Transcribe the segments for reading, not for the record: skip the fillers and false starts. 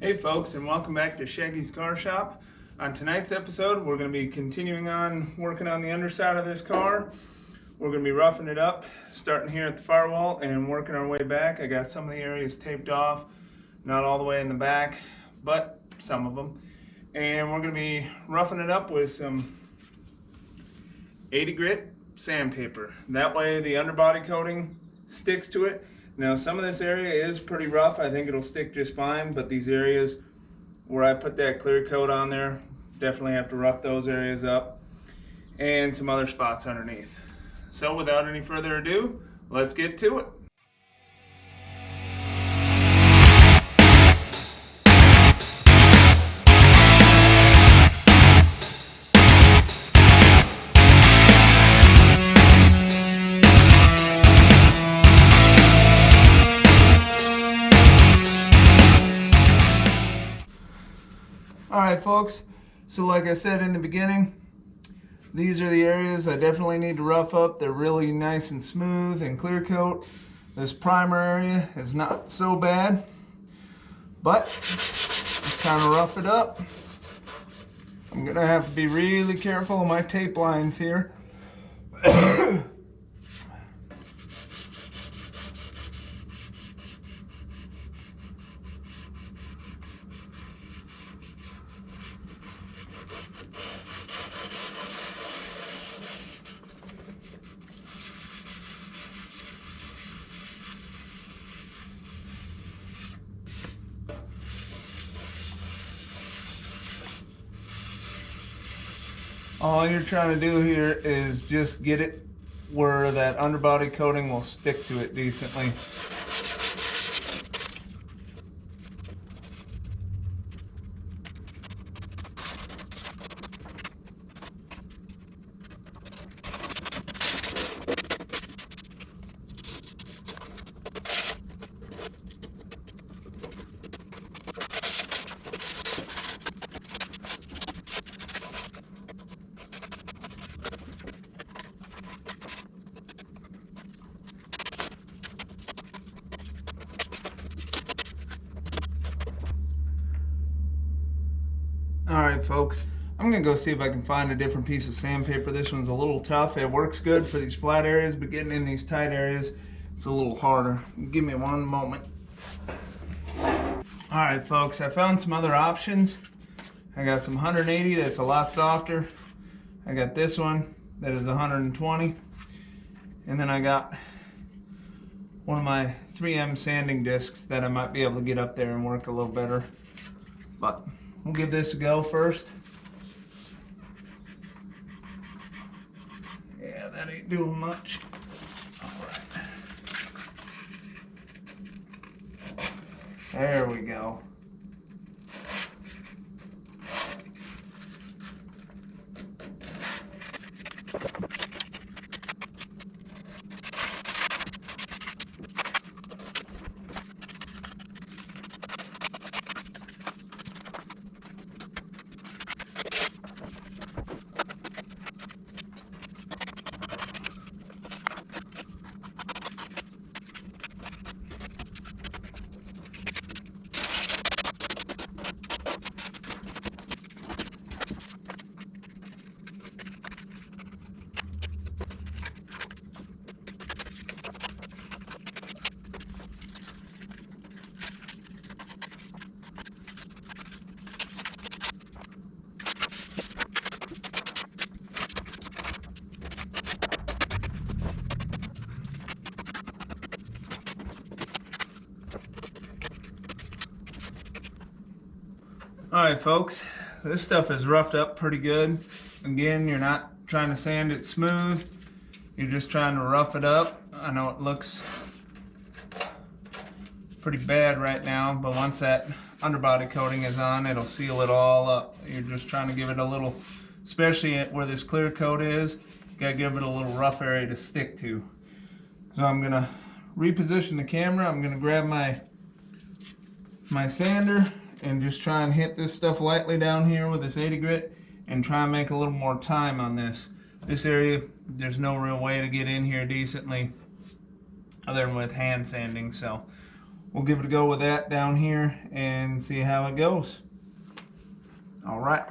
Hey folks, and welcome back to Shaggy's Car Shop. On tonight's episode, we're going to be continuing on working on the underside of this car. We're going to be roughing it up, starting here at the firewall and working our way back. I got some of the areas taped off, not all the way in the back, but some of them. And we're going to be roughing it up with some 80 grit sandpaper. That way the underbody coating sticks to it. Now some of this area is pretty rough. I think it'll stick just fine, but these areas where I put that clear coat on there, definitely have to rough those areas up, and some other spots underneath. So without any further ado, let's get to it. Alright folks, so like I said in the beginning, these are the areas I definitely need to rough up. They're really nice and smooth and clear coat. This primer area is not so bad, but just kind of rough it up. I'm going to have to be really careful of my tape lines here. All you're trying to do here is just get it where that underbody coating will stick to it decently. Alright folks, I'm going to go see if I can find a different piece of sandpaper. This one's a little tough. It works good for these flat areas, but getting in these tight areas, it's a little harder. Give me one moment. Alright folks, I found some other options. I got some 180 that's a lot softer. I got this one that is 120. And then I got one of my 3M sanding discs that I might be able to get up there and work a little better. But we'll give this a go first. Yeah, that ain't doing much. All right. There we go. Alright folks, this stuff is roughed up pretty good. Again, you're not trying to sand it smooth, you're just trying to rough it up. I know it looks pretty bad right now, but once that underbody coating is on, it'll seal it all up. You're just trying to give it a little, especially where this clear coat is, you gotta give it a little rough area to stick to. So I'm gonna reposition the camera. I'm gonna grab my sander and just try and hit this stuff lightly down here with this 80 grit and try and make a little more time on this. This area, there's no real way to get in here decently other than with hand sanding, so we'll give it a go with that down here and see how it goes. All right.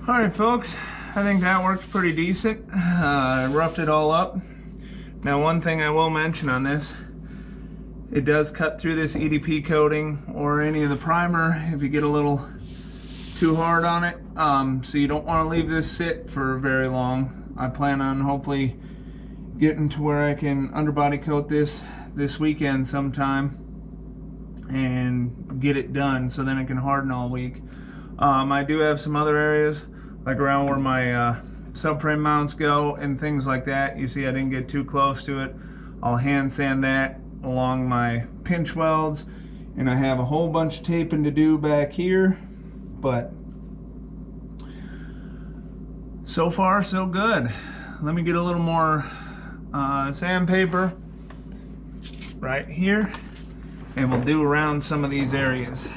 Alright folks, I think that worked pretty decent. I roughed it all up. Now one thing I will mention on this, it does cut through this EDP coating or any of the primer if you get a little too hard on it. So you don't want to leave this sit for very long. I plan on hopefully getting to where I can underbody coat this weekend sometime and get it done so then it can harden all week. I do have some other areas like around where my subframe mounts go and things like that. You see I didn't get too close to it. I'll hand sand that along my pinch welds, and I have a whole bunch of taping to do back here, but so far so good. Let me get a little more sandpaper right here and we'll do around some of these areas.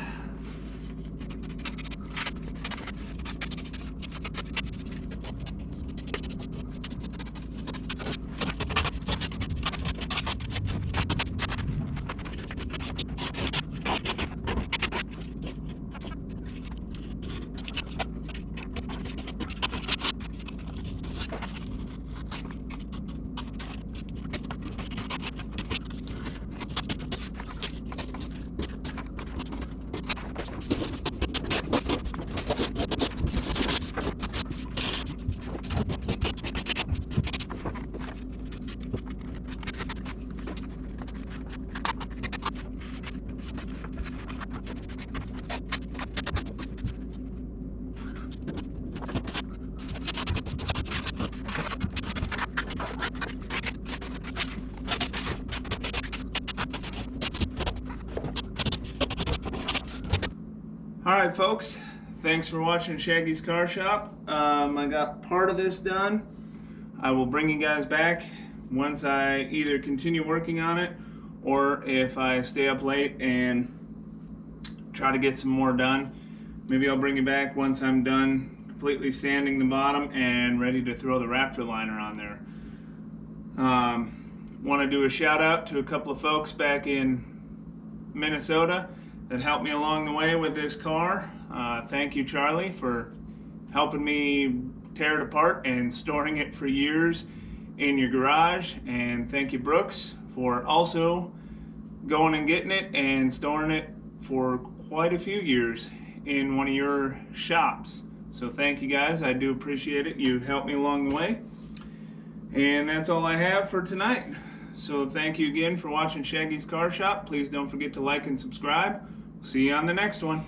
Alright folks, thanks for watching Shaggy's Car Shop. I got part of this done. I will bring you guys back once I either continue working on it or if I stay up late and try to get some more done. Maybe I'll bring you back once I'm done completely sanding the bottom and ready to throw the Raptor liner on there. Want to do a shout out to a couple of folks back in Minnesota that helped me along the way with this car. Thank you, Charlie, for helping me tear it apart and storing it for years in your garage. And thank you, Brooks, for also going and getting it and storing it for quite a few years in one of your shops. So thank you guys, I do appreciate it. You helped me along the way. And that's all I have for tonight. So thank you again for watching Shaggy's Car Shop. Please don't forget to like and subscribe. See you on the next one.